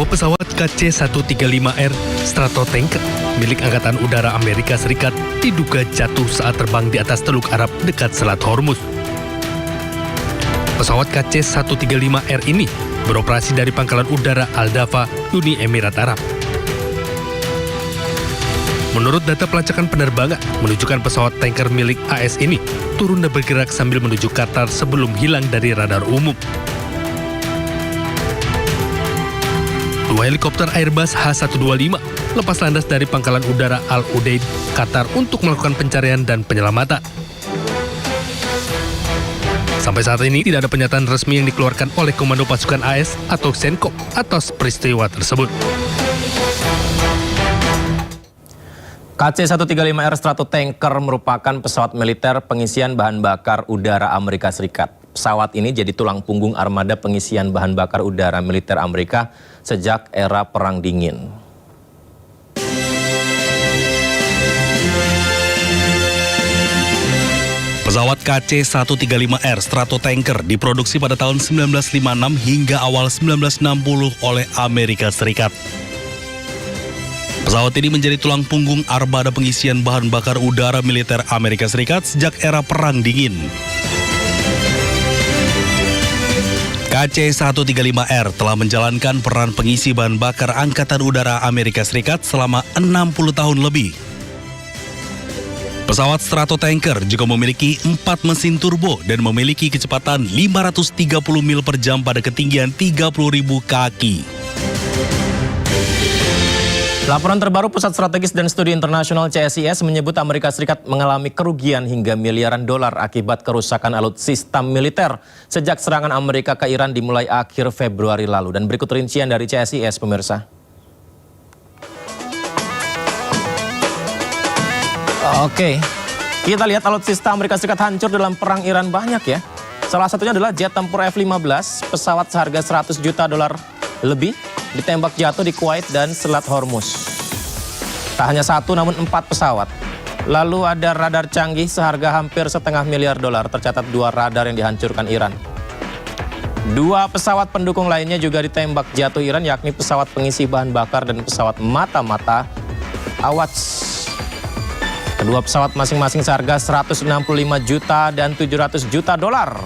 Sebuah pesawat KC-135R Stratotanker milik Angkatan Udara Amerika Serikat diduga jatuh saat terbang di atas Teluk Arab dekat Selat Hormuz. Pesawat KC-135R ini beroperasi dari Pangkalan Udara Al-Dafa, Uni Emirat Arab. Menurut data pelacakan penerbangan, menunjukkan pesawat tanker milik AS ini turun dan bergerak sambil menuju Qatar sebelum hilang dari radar umum. Dua helikopter Airbus H125 lepas landas dari Pangkalan Udara Al-Udeid, Qatar untuk melakukan pencarian dan penyelamatan. Sampai saat ini tidak ada pernyataan resmi yang dikeluarkan oleh Komando Pasukan AS atau Senkop atas peristiwa tersebut. KC-135R Stratotanker merupakan pesawat militer pengisian bahan bakar udara Amerika Serikat. Pesawat ini jadi tulang punggung armada pengisian bahan bakar udara militer Amerika sejak era Perang Dingin. Pesawat KC-135R Stratotanker diproduksi pada tahun 1956 hingga awal 1960 oleh Amerika Serikat. Pesawat ini menjadi tulang punggung armada pengisian bahan bakar udara militer Amerika Serikat sejak era Perang Dingin. KC-135R telah menjalankan peran pengisi bahan bakar Angkatan Udara Amerika Serikat selama 60 tahun lebih. Pesawat Stratotanker juga memiliki 4 mesin turbo dan memiliki kecepatan 530 mil per jam pada ketinggian 30.000 kaki. Laporan terbaru Pusat Strategis dan Studi Internasional CSIS menyebut Amerika Serikat mengalami kerugian hingga miliaran dolar akibat kerusakan alutsista militer sejak serangan Amerika ke Iran dimulai akhir Februari lalu. Dan berikut rincian dari CSIS, pemirsa. Oke, kita lihat alutsista Amerika Serikat hancur dalam perang Iran banyak ya. Salah satunya adalah jet tempur F-15, pesawat seharga 100 juta dolar lebih, ditembak jatuh di Kuwait dan Selat Hormuz. Tak hanya satu namun 4 pesawat. Lalu ada radar canggih seharga hampir $500 miliar. Tercatat 2 radar yang dihancurkan Iran. 2 pesawat pendukung lainnya juga ditembak jatuh Iran, yakni pesawat pengisi bahan bakar dan pesawat mata-mata Awaz. Kedua pesawat masing-masing seharga 165 juta dan 700 juta dolar.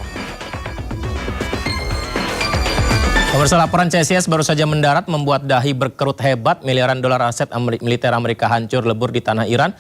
Pemirsa, laporan CSIS baru saja mendarat membuat dahi berkerut hebat. Miliaran dolar aset militer Amerika hancur lebur di tanah Iran.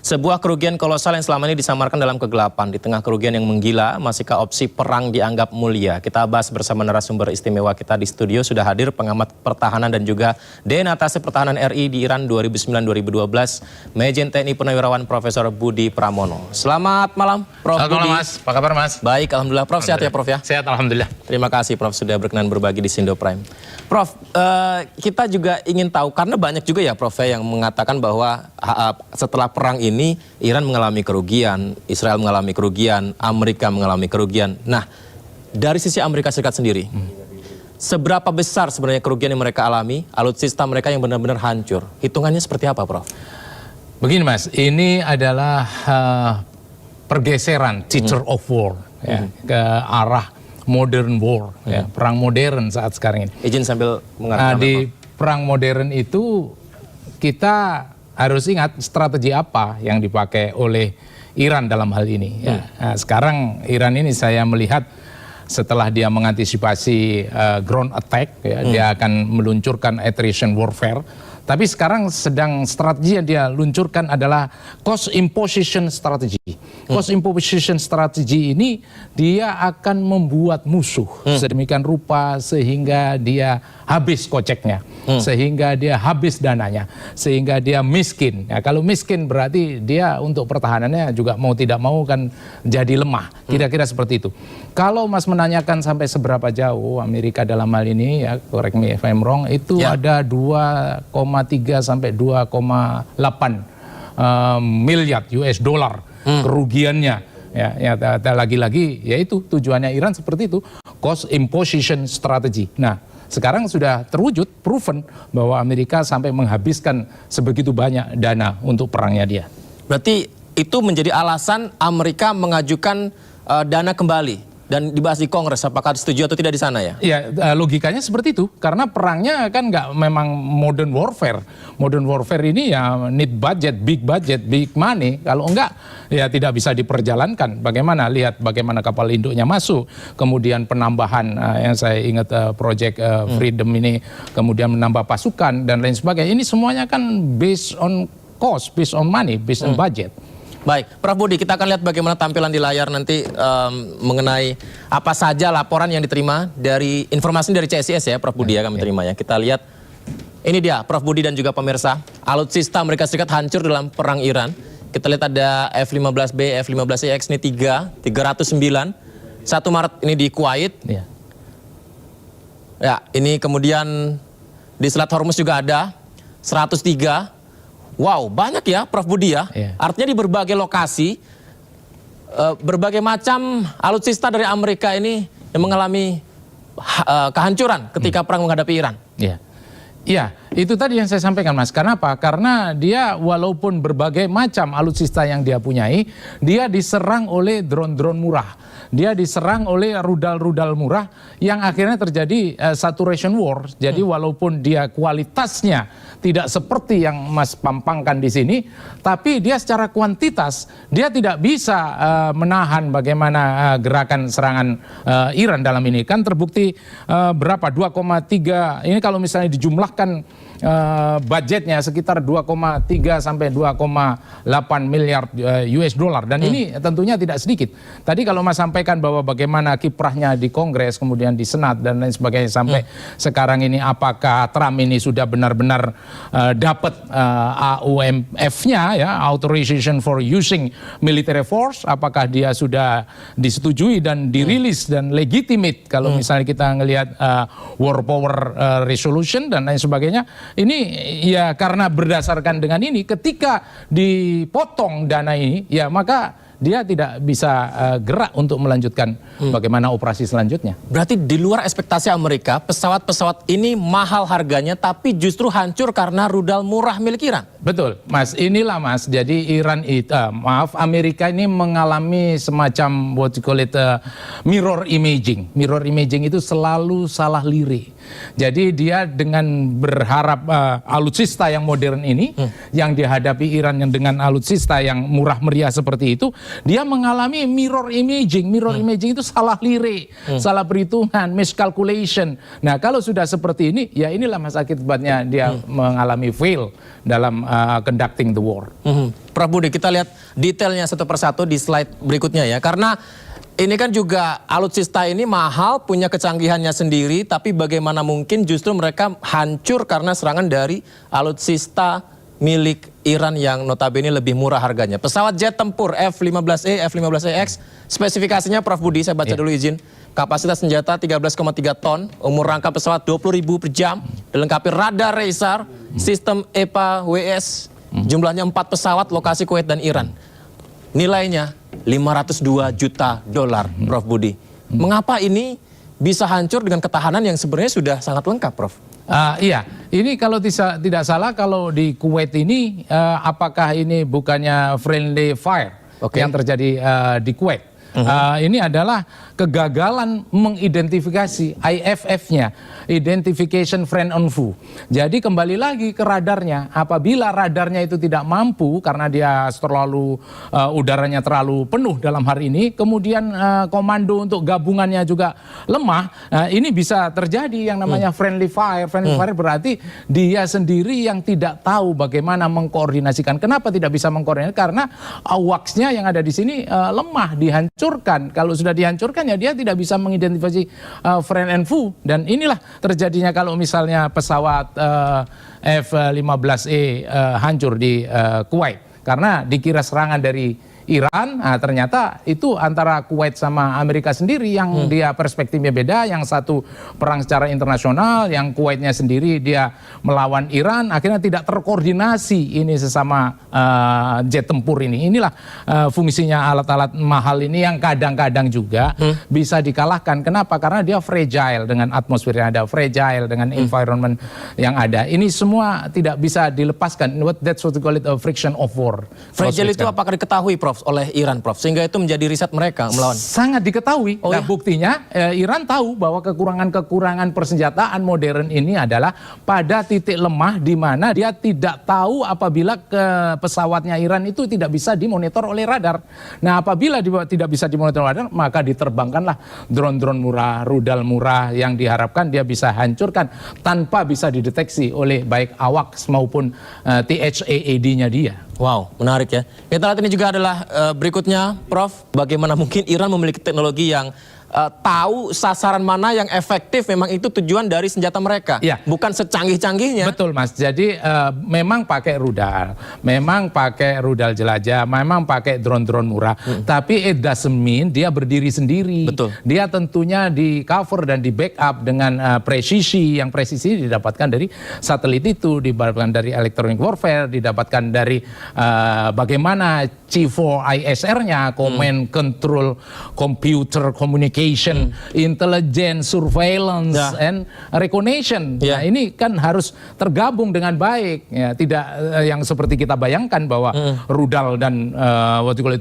Sebuah kerugian kolosal yang selama ini disamarkan dalam kegelapan. Di tengah kerugian yang menggila, masihkah opsi perang dianggap mulia? Kita bahas bersama narasumber istimewa kita di studio. Sudah hadir pengamat pertahanan dan juga DNAtase Pertahanan RI di Iran 2009-2012, Majen TNI Purnawirawan Profesor Budi Pramono. Selamat malam, Prof. Selamat Budi. malam, Mas. Apa kabar, Mas? Baik, alhamdulillah. Prof, sehat ya, Prof ya? Sehat, alhamdulillah. Terima kasih, Prof, sudah berkenan berbagi di Sindo Prime. Prof, kita juga ingin tahu, karena banyak juga ya, Prof, yang mengatakan bahwa setelah perang ini Iran mengalami kerugian, Israel mengalami kerugian, Amerika mengalami kerugian. Nah, dari sisi Amerika Serikat sendiri, seberapa besar sebenarnya kerugian yang mereka alami, alutsista mereka yang benar-benar hancur? Hitungannya seperti apa, Prof? Begini, Mas, ini adalah pergeseran theater of war ya, ke arah modern war, ya, perang modern saat sekarang ini. Izin sambil mengarahkan. Di perang modern itu kita harus ingat strategi apa yang dipakai oleh Iran dalam hal ini. Ya. Nah, sekarang Iran ini saya melihat setelah dia mengantisipasi ground attack, ya, dia akan meluncurkan attrition warfare. Tapi sekarang sedang strategi yang dia luncurkan adalah cost imposition strategy. Cost imposition strategy ini dia akan membuat musuh sedemikian rupa sehingga dia habis koceknya, sehingga dia habis dananya, sehingga dia miskin. Ya, kalau miskin berarti dia untuk pertahanannya juga mau tidak mau kan jadi lemah. Kira-kira seperti itu. Kalau Mas menanyakan sampai seberapa jauh Amerika dalam hal ini, ya correct me if I'm wrong, itu ada 2,3 sampai 2,8 miliar US dollar kerugiannya. Ya, lagi-lagi yaitu tujuannya Iran seperti itu, cost imposition strategy. Nah, sekarang sudah terwujud, proven bahwa Amerika sampai menghabiskan sebegitu banyak dana untuk perangnya dia. Berarti itu menjadi alasan Amerika mengajukan dana kembali dan dibahas di Kongres. Apakah setuju atau tidak di sana ya? Ya, logikanya seperti itu. Karena perangnya kan nggak memang modern warfare. Modern warfare ini ya need budget, big money. Kalau enggak, ya tidak bisa diperjalankan. Bagaimana? Lihat bagaimana kapal induknya masuk. Kemudian penambahan, yang saya ingat Project Freedom ini. Kemudian menambah pasukan dan lain sebagainya. Ini semuanya kan based on cost, based on money, based on budget. Baik, Prof Budi, kita akan lihat bagaimana tampilan di layar nanti mengenai apa saja laporan yang diterima dari informasi dari CSIS ya, Prof Budi ya kami terima ya. Kita lihat, ini dia Prof Budi dan juga pemirsa, alutsista Amerika Serikat hancur dalam perang Iran. Kita lihat ada F-15B, F-15EX ini 309. 1 Maret ini di Kuwait. Ya. Ya, ini kemudian di Selat Hormuz juga ada 103. Wow, banyak ya Prof Budi ya. Iya. Artinya di berbagai lokasi, berbagai macam alutsista dari Amerika ini yang mengalami kehancuran ketika perang menghadapi Iran. Ya. Ya, itu tadi yang saya sampaikan Mas. Karena apa? Karena dia walaupun berbagai macam alutsista yang dia punyai, dia diserang oleh drone-drone murah. Dia diserang oleh rudal-rudal murah yang akhirnya terjadi saturation war. Jadi walaupun dia kualitasnya tidak seperti yang Mas pampangkan di sini, tapi dia secara kuantitas dia tidak bisa menahan bagaimana gerakan serangan Iran dalam ini. Kan terbukti berapa? 2,3 ini kalau misalnya dijumlahkan budgetnya sekitar 2,3 sampai 2,8 miliar US dollar dan ini tentunya tidak sedikit. Tadi kalau Mas sampaikan bahwa bagaimana kiprahnya di Kongres kemudian di Senat dan lain sebagainya sampai sekarang ini apakah Trump ini sudah benar-benar dapat AUMF-nya ya, Authorization for Using Military Force, apakah dia sudah disetujui dan dirilis dan legitimate kalau misalnya kita ngelihat War Power Resolution dan lain sebagainya. Ini ya karena berdasarkan dengan ini ketika dipotong dana ini ya maka dia tidak bisa gerak untuk melanjutkan bagaimana operasi selanjutnya. Berarti di luar ekspektasi Amerika, pesawat-pesawat ini mahal harganya tapi justru hancur karena rudal murah milik Iran. Betul, Mas. Inilah Mas. Jadi Amerika ini mengalami semacam what you call it, mirror imaging. Mirror imaging itu selalu salah lirik. Jadi dia dengan berharap alutsista yang modern ini yang dihadapi Iran yang dengan alutsista yang murah meriah seperti itu, dia mengalami mirror imaging. Mirror imaging itu salah lirik, salah perhitungan, miscalculation. Nah, kalau sudah seperti ini, ya inilah mas akibatnya dia mengalami fail dalam conducting the war. Prof Budi, kita lihat detailnya satu persatu di slide berikutnya ya. Karena ini kan juga alutsista ini mahal, punya kecanggihannya sendiri, tapi bagaimana mungkin justru mereka hancur karena serangan dari alutsista milik Iran yang notabene lebih murah harganya. Pesawat jet tempur F-15E, F-15EX, spesifikasinya Prof Budi, saya baca dulu izin. Kapasitas senjata 13,3 ton, umur rangka pesawat 20.000 per jam, dilengkapi radar Racer, sistem EPA-WS, jumlahnya 4 pesawat, lokasi Kuwait dan Iran. Nilainya $502 juta, Prof Budi. Mengapa ini bisa hancur dengan ketahanan yang sebenarnya sudah sangat lengkap, Prof? Iya, ini kalau tidak salah kalau di Kuwait ini apakah ini bukannya friendly fire yang terjadi di Kuwait? Ini adalah kegagalan mengidentifikasi IFF-nya, Identification Friend on Foe. Jadi kembali lagi ke radarnya. Apabila radarnya itu tidak mampu karena dia terlalu udaranya terlalu penuh dalam hari ini, kemudian komando untuk gabungannya juga lemah, ini bisa terjadi yang namanya friendly fire. Friendly fire berarti dia sendiri yang tidak tahu bagaimana mengkoordinasikan. Kenapa tidak bisa mengkoordinasikan? Karena AWACS-nya yang ada di sini lemah, dihancurkan. Kalau sudah dihancurkan ya dia tidak bisa mengidentifikasi friend and foe. Dan inilah terjadinya kalau misalnya pesawat F-15E hancur di Kuwait. Karena dikira serangan dari Iran, ternyata itu antara Kuwait sama Amerika sendiri yang dia perspektifnya beda, yang satu perang secara internasional, yang Kuwaitnya sendiri dia melawan Iran, akhirnya tidak terkoordinasi ini sesama jet tempur ini. Inilah fungsinya alat-alat mahal ini yang kadang-kadang juga bisa dikalahkan. Kenapa? Karena dia fragile dengan atmosfer yang ada, fragile dengan environment yang ada. Ini semua tidak bisa dilepaskan. That's what we call it a friction of war. Fragile itu apakah diketahui, Prof? Prof oleh Iran, Prof, sehingga itu menjadi riset mereka melawan? Sangat diketahui. Oh, nah, ya? buktinya Iran tahu bahwa kekurangan-kekurangan persenjataan modern ini adalah pada titik lemah di mana dia tidak tahu apabila pesawatnya Iran itu tidak bisa dimonitor oleh radar. Nah, apabila tidak bisa dimonitor radar, maka diterbangkanlah drone-drone murah, rudal murah yang diharapkan dia bisa hancurkan tanpa bisa dideteksi oleh baik awak maupun THAAD-nya dia. Wow, menarik ya. Kita lihat ini juga adalah berikutnya, Prof. Bagaimana mungkin Iran memiliki teknologi yang tahu sasaran mana yang efektif, memang itu tujuan dari senjata mereka. Ya. Bukan secanggih-canggihnya. Betul, Mas. Jadi memang pakai rudal, memang pakai rudal jelajah, memang pakai drone-drone murah. Tapi it doesn't mean dia berdiri sendiri. Betul. Dia tentunya di cover dan di backup dengan presisi. Yang presisi didapatkan dari satelit itu, didapatkan dari electronic warfare, didapatkan dari bagaimana C4ISR-nya, command control computer communication, intelligence, surveillance, and recognition. Ya. Nah, ini kan harus tergabung dengan baik. Ya, tidak yang seperti kita bayangkan bahwa rudal dan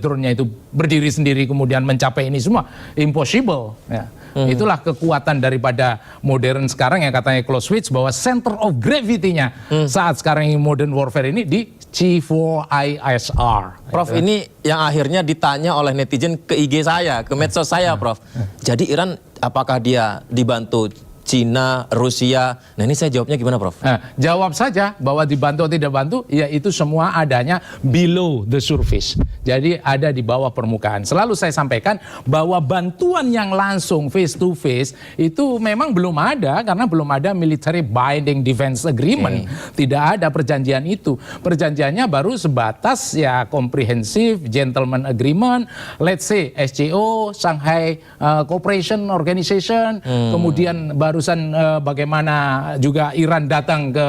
drone-nya itu berdiri sendiri kemudian mencapai ini semua. Impossible. Ya. Itulah kekuatan daripada modern sekarang yang katanya Clausewitz bahwa center of gravity-nya saat sekarang ini modern warfare ini di C4ISR. Prof, ini yang akhirnya ditanya oleh netizen ke IG saya, ke medsos saya, Prof. Jadi Iran apakah dia dibantu Cina, Rusia? Nah, ini saya jawabnya gimana, Prof? Nah, jawab saja bahwa dibantu atau tidak bantu, ya itu semua adanya below the surface. Jadi ada di bawah permukaan. Selalu saya sampaikan bahwa bantuan yang langsung face to face itu memang belum ada karena belum ada military binding defense agreement. Tidak ada perjanjian itu. Perjanjiannya baru sebatas ya comprehensive gentleman agreement, let's say SCO, Shanghai Cooperation Organization, kemudian barusan bagaimana juga Iran datang ke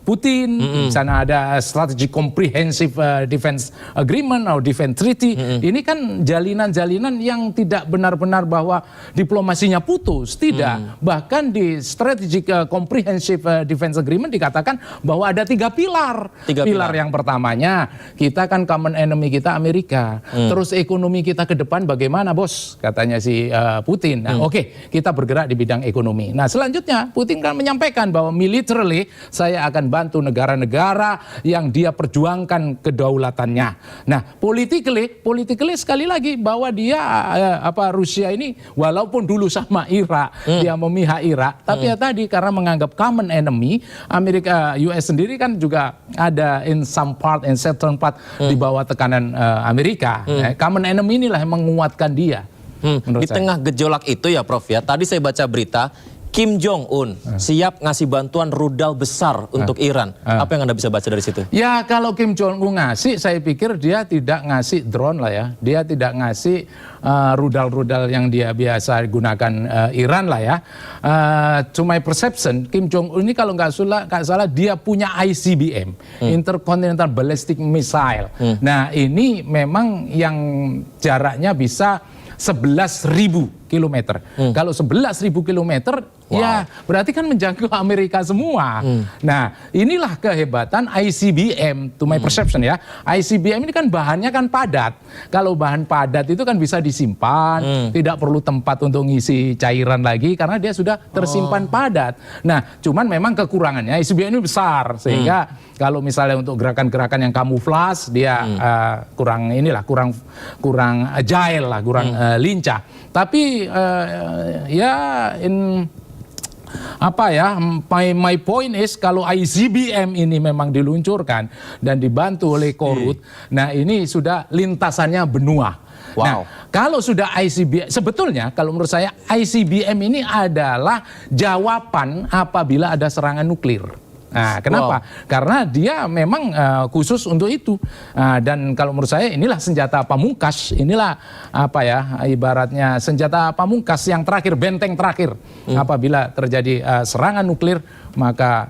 Putin, di sana ada strategic comprehensive defense agreement atau defense treaty. Ini kan jalinan-jalinan yang tidak benar-benar bahwa diplomasinya putus, tidak. Bahkan di strategic comprehensive defense agreement dikatakan bahwa ada 3 pilar. Pilar yang pertamanya, kita kan common enemy kita Amerika. Terus ekonomi kita ke depan bagaimana, Bos? Katanya si Putin. Nah, oke, kita bergerak di bidang ekonomi. Nah, selanjutnya Putin kan menyampaikan bahwa militarily saya akan bantu negara-negara yang dia perjuangkan kedaulatannya. Nah, politically sekali lagi bahwa dia Rusia ini walaupun dulu sama Irak, dia memihak Irak, tapi ya tadi karena menganggap common enemy, Amerika US sendiri kan juga ada in some part, in certain part di bawah tekanan Amerika. Common enemy inilah yang menguatkan dia. Di tengah gejolak itu ya, Prof ya, tadi saya baca berita Kim Jong-un siap ngasih bantuan rudal besar untuk Iran. Apa yang Anda bisa baca dari situ? Ya, kalau Kim Jong-un ngasih, saya pikir dia tidak ngasih drone lah ya. Dia tidak ngasih rudal-rudal yang dia biasa gunakan Iran lah ya. To my perception, Kim Jong-un ini kalau nggak salah dia punya ICBM, Intercontinental Ballistic Missile. Nah, ini memang yang jaraknya bisa 11.000 kilometer. Kalau 11.000 kilometer, ya berarti kan menjangkau Amerika semua. Nah, inilah kehebatan ICBM, to my perception ya. ICBM ini kan bahannya kan padat. Kalau bahan padat itu kan bisa disimpan, tidak perlu tempat untuk ngisi cairan lagi karena dia sudah tersimpan padat. Nah, cuman memang kekurangannya ICBM ini besar sehingga kalau misalnya untuk gerakan-gerakan yang kamuflas dia kurang agile lah, kurang lincah. Tapi my point is kalau ICBM ini memang diluncurkan dan dibantu oleh Korut, nah ini sudah lintasannya benua. Wow. Nah, kalau sudah ICBM, sebetulnya kalau menurut saya ICBM ini adalah jawaban apabila ada serangan nuklir. Nah, kenapa? Karena dia memang khusus untuk itu. Dan kalau menurut saya inilah senjata pamungkas, inilah ibaratnya senjata pamungkas yang terakhir, benteng terakhir. Apabila terjadi serangan nuklir, maka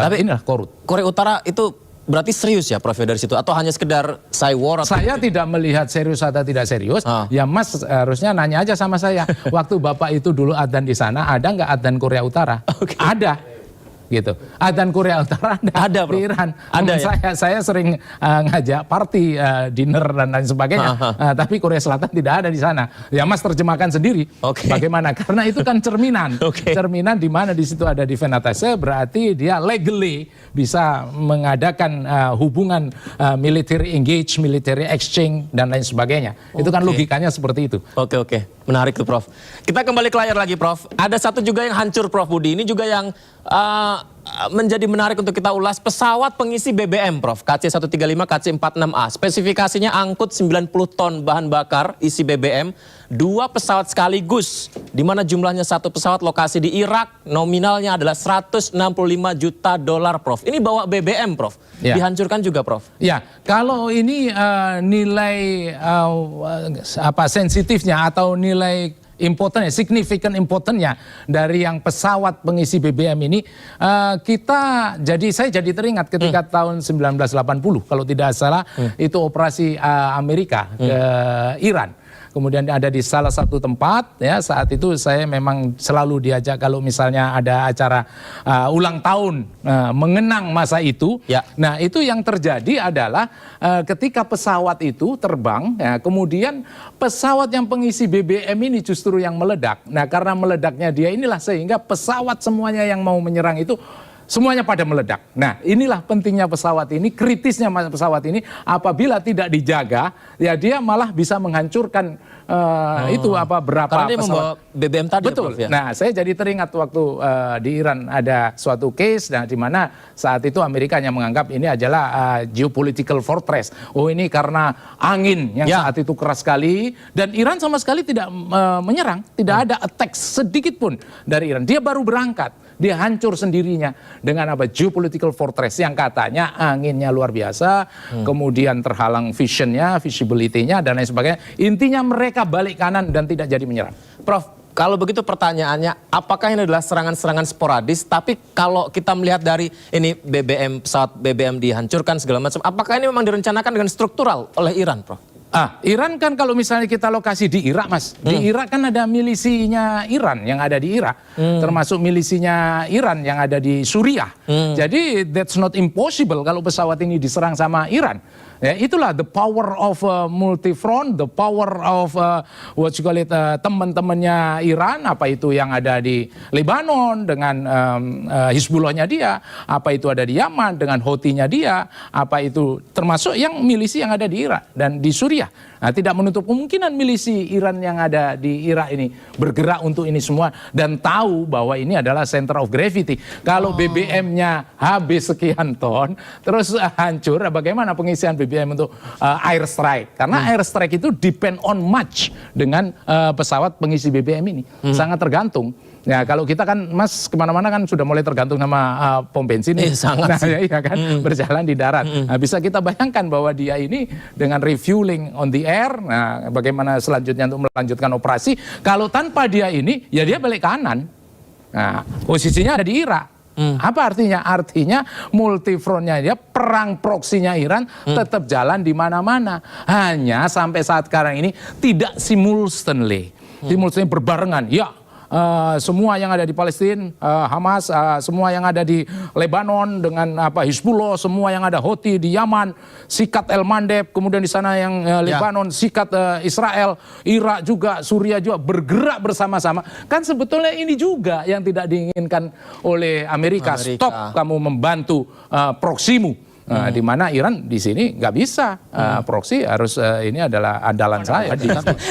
tapi inilah Korut. Korea Utara itu berarti serius ya, Prof, dari situ? Atau hanya sekedar war? Saya tidak melihat serius atau tidak serius. Ya Mas harusnya nanya aja sama saya. Waktu Bapak itu dulu adzan di sana, ada nggak adzan Korea Utara? Ada. gitu. Dan Korea Utara ada Bro. di Iran. Ada ya? Saya sering ngajak party, dinner dan lain sebagainya. Tapi Korea Selatan tidak ada di sana. Ya Mas terjemahkan sendiri. Oke. Bagaimana? Karena itu kan cerminan. Oke. Cerminan di mana di situ ada defenatase, berarti dia legally bisa mengadakan hubungan military engage, military exchange dan lain sebagainya. Itu kan Oke. logikanya seperti itu. Oke. Menarik tuh Prof. Kita kembali ke layar lagi Prof. Ada satu juga yang hancur Prof Budi. Ini juga yang menjadi menarik untuk kita ulas. Pesawat pengisi BBM Prof. KC-135, KC-46A. Spesifikasinya angkut 90 ton bahan bakar isi BBM. 2 pesawat sekaligus. Di mana jumlahnya 1 pesawat lokasi di Irak. Nominalnya adalah 165 juta dolar Prof. Ini bawa BBM Prof. Ya. Dihancurkan juga Prof. Ya, kalau ini nilai sensitifnya atau nilai importantnya, significant importantnya dari yang pesawat pengisi BBM ini, saya jadi teringat ketika tahun 1980 kalau tidak salah itu operasi Amerika ke Iran. Kemudian ada di salah satu tempat, ya saat itu saya memang selalu diajak kalau misalnya ada acara ulang tahun mengenang masa itu. Ya. Nah itu yang terjadi adalah ketika pesawat itu terbang, ya, kemudian pesawat yang pengisi BBM ini justru yang meledak. Nah karena meledaknya dia inilah sehingga pesawat semuanya yang mau menyerang itu semuanya pada meledak. Nah inilah pentingnya pesawat ini, kritisnya pesawat ini apabila tidak dijaga, ya dia malah bisa menghancurkan berapa Karena dia pesawat. membawa BBM tadi ya, Betul. Prof, ya? Nah saya jadi teringat waktu di Iran ada suatu case, di mana saat itu Amerika yang menganggap ini adalah geopolitical fortress. Oh ini karena angin yang Ya. saat itu keras sekali, dan Iran sama sekali tidak menyerang, tidak ada attack sedikit pun dari Iran. Dia baru berangkat, dia hancur sendirinya dengan geopolitical fortress yang katanya anginnya luar biasa, kemudian terhalang visionnya, visibility-nya dan lain sebagainya. Intinya mereka balik kanan dan tidak jadi menyerang. Prof, kalau begitu pertanyaannya, apakah ini adalah serangan-serangan sporadis? Tapi kalau kita melihat dari ini pesawat BBM dihancurkan segala macam, apakah ini memang direncanakan dengan struktural oleh Iran, Prof? Iran kan kalau misalnya kita lokasi di Irak, Mas, di Irak kan ada milisinya Iran yang ada di Irak, termasuk milisinya Iran yang ada di Suriah. Jadi that's not impossible kalau pesawat ini diserang sama Iran. Ya, itulah the power of multi-front, the power of teman-temannya Iran, apa itu yang ada di Lebanon dengan Hizbullahnya dia, apa itu ada di Yaman dengan Houthi-nya dia, apa itu termasuk yang milisi yang ada di Irak dan di Suriah. Nah, tidak menutup kemungkinan milisi Iran yang ada di Irak ini bergerak untuk ini semua dan tahu bahwa ini adalah center of gravity. Kalau BBM-nya habis sekian ton, terus hancur, bagaimana pengisian BBM untuk air strike? Karena air strike itu depend on much dengan pesawat pengisi BBM ini. Sangat tergantung. Ya kalau kita kan Mas kemana-mana kan sudah mulai tergantung sama pom bensin nih. Sangat sih. Iya kan berjalan di darat. Nah, bisa kita bayangkan bahwa dia ini dengan refueling on the air, nah bagaimana selanjutnya untuk melanjutkan operasi. Kalau tanpa dia ini ya dia balik kanan. Nah posisinya ada di Irak. Apa artinya? Artinya multifrontnya dia, perang proksinya Iran tetap jalan di mana-mana. Hanya sampai saat sekarang ini tidak simultaneously berbarengan. Ya. Semua yang ada di Palestina, Hamas, semua yang ada di Lebanon dengan Hizbullah, semua yang ada Houthi di Yaman, Sikat El Mandeb, kemudian di sana yang Lebanon, Sikat Israel, Irak juga, Suriah juga bergerak bersama-sama. Kan sebetulnya ini juga yang tidak diinginkan oleh Amerika. Stop kamu membantu proksimu. Di mana Iran di sini nggak bisa proksi, harus ini adalah andalan saya.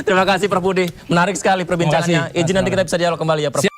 Terima kasih Prof Budi, menarik sekali perbincangannya. Izin nanti kita bisa dialog kembali ya Prof.